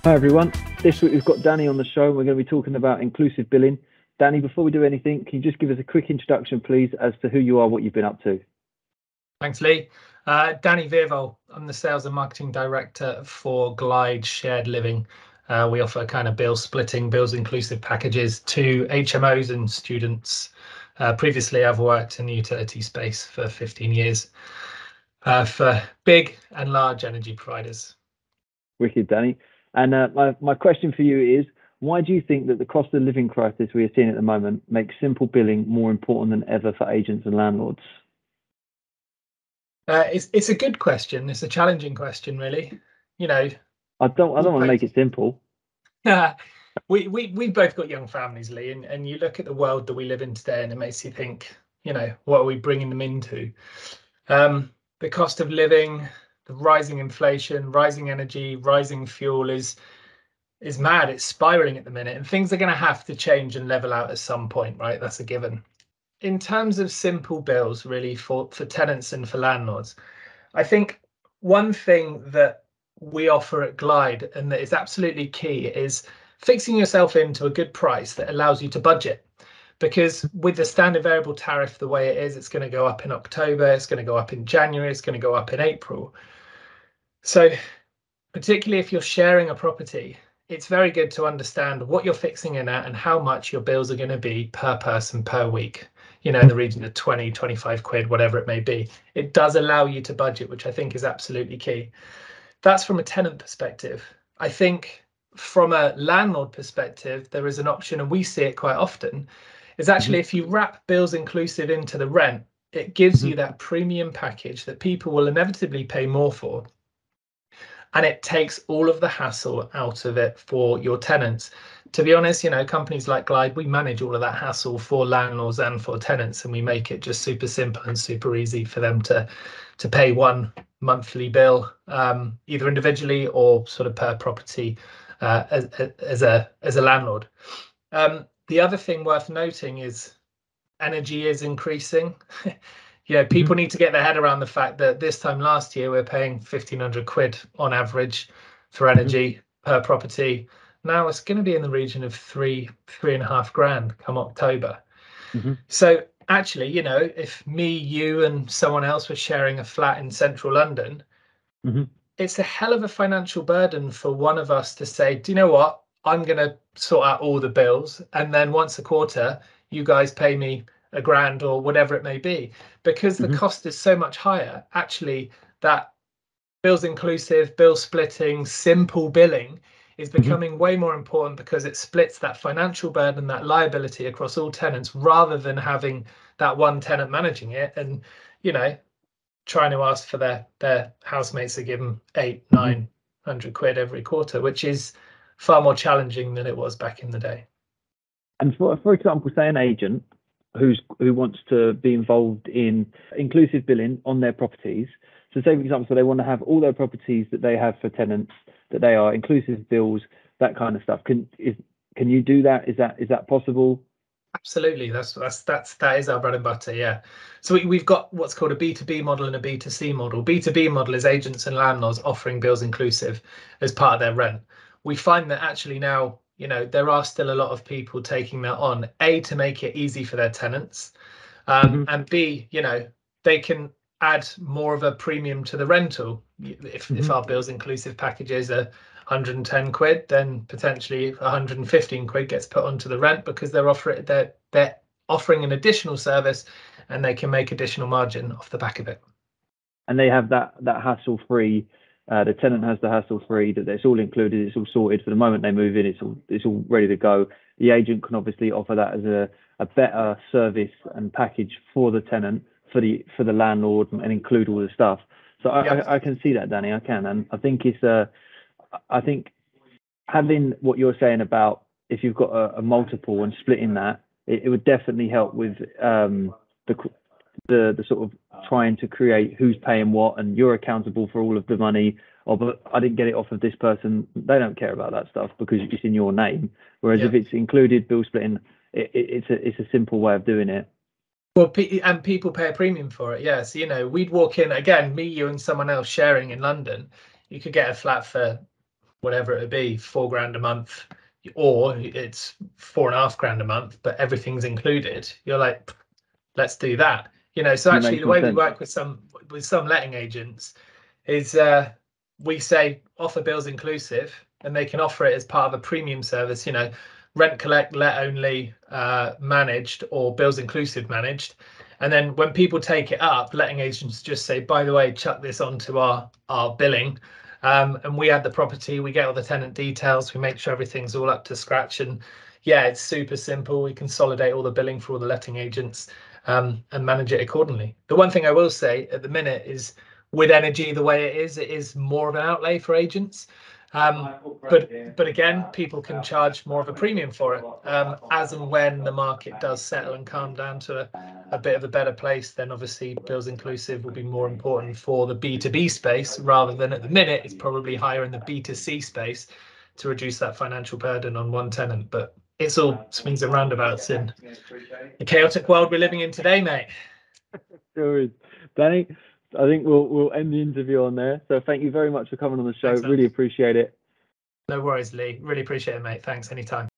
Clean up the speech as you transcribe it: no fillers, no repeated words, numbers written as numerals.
Hi everyone, this week we've got Danny on the show and we're going to be talking about inclusive billing. Danny, before we do anything, can you just give us a quick introduction please as to who you are, what you've been up to? Thanks, Lee. Danny Wyrwoll, I'm the Sales and Marketing Director for Glide Shared Living. We offer kind of bill splitting, bills inclusive packages to HMOs and students. Previously, I've worked in the utility space for 15 years for big and large energy providers. Wicked, Danny. And my question for you is, why do you think that the cost of living crisis we are seeing at the moment makes simple billing more important than ever for agents and landlords? It's a good question. It's a challenging question, really. You know, I don't want to make it simple. we both got young families, Lee, and you look at the world that we live in today, and it makes you think, what are we bringing them into? The cost of living, the rising inflation, rising energy, rising fuel is mad. It's spiraling at the minute, and things are going to have to change and level out at some point, right? That's a given. In terms of simple bills, really, for tenants and for landlords, I think one thing that we offer at Glide and that is absolutely key is fixing yourself into a good price that allows you to budget. Because with the standard variable tariff the way it is, it's going to go up in October, it's going to go up in January, it's going to go up in April. So particularly if you're sharing a property, it's very good to understand what you're fixing in at and how much your bills are going to be per person per week, in the region of 20, 25 quid, whatever it may be. It does allow you to budget, which I think is absolutely key. That's from a tenant perspective. I think from a landlord perspective, there is an option, and we see it quite often, is actually if you wrap bills inclusive into the rent, it gives you that premium package that people will inevitably pay more for. And it takes all of the hassle out of it for your tenants. To be honest, companies like Glide, we manage all of that hassle for landlords and for tenants, and we make it just super simple and super easy for them to pay one monthly bill, either individually or sort of per property as a landlord. The other thing worth noting is energy is increasing. People need to get their head around the fact that this time last year we're paying 1,500 quid on average for energy per property. Now it's going to be in the region of 3.5 grand come October. So actually, if me, you and someone else were sharing a flat in central London, it's a hell of a financial burden for one of us to say, do you know what? I'm going to sort out all the bills, and then once a quarter, you guys pay me a grand or whatever it may be, because the cost is so much higher. Actually, that bills inclusive, bill splitting, simple billing is becoming way more important because it splits that financial burden, that liability across all tenants, rather than having that one tenant managing it and trying to ask for their housemates to give them 800-900 quid every quarter, which is far more challenging than it was back in the day. And for example, say an agent who wants to be involved in inclusive billing on their properties. So say, for example, they want to have all their properties that they have for tenants, that they are inclusive bills, that kind of stuff. Can you do that? Is that possible? Absolutely, that is our bread and butter. Yeah, so we've got what's called a B2B model and a B2C model. B2B model is agents and landlords offering bills inclusive as part of their rent. We find that actually now, there are still a lot of people taking that on, A, to make it easy for their tenants, and B, they can add more of a premium to the rental. If our bills inclusive packages are 110 quid, then potentially 115 quid gets put onto the rent because they're offering an additional service and they can make additional margin off the back of it. And they have that hassle free. The tenant has the hassle free, that it's all included, it's all sorted for the moment they move in, it's all ready to go. The agent can obviously offer that as a better service and package for the tenant, for the landlord, and include all the stuff. So I can see that, Danny. I can, and I think I think having what you're saying about if you've got a multiple and splitting that, it would definitely help with the sort of trying to create who's paying what, and you're accountable for all of the money. But I didn't get it off of this person. They don't care about that stuff because it's in your name. Whereas if it's included bill splitting, it's a simple way of doing it. Well, and people pay a premium for it. Yeah, so we'd walk in again, me, you, and someone else sharing in London. You could get a flat for whatever it would be, £4 a month, or it's £4.5 a month, but everything's included, you're like, let's do that. So It actually makes the more way we sense. work with some letting agents is we say offer bills inclusive, and they can offer it as part of a premium service, rent, collect, let only, managed, or bills inclusive managed. And then when people take it up, letting agents just say, by the way, chuck this onto our billing. And we add the property, we get all the tenant details, we make sure everything's all up to scratch. And yeah, it's super simple. We consolidate all the billing for all the letting agents, and manage it accordingly. The one thing I will say at the minute is, with energy the way it is more of an outlay for agents. But again, people can charge more of a premium for it. As and when the market does settle and calm down to a bit of a better place, then obviously bills inclusive will be more important for the B2B space, rather than at the minute it's probably higher in the B2C space, to reduce that financial burden on one tenant. But it's all swings and roundabouts in the chaotic world we're living in today, mate. Sure is. Danny, I think we'll end the interview on there. So thank you very much for coming on the show. Thanks, man. Really appreciate it. No worries, Lee. Really appreciate it, mate. Thanks. Anytime.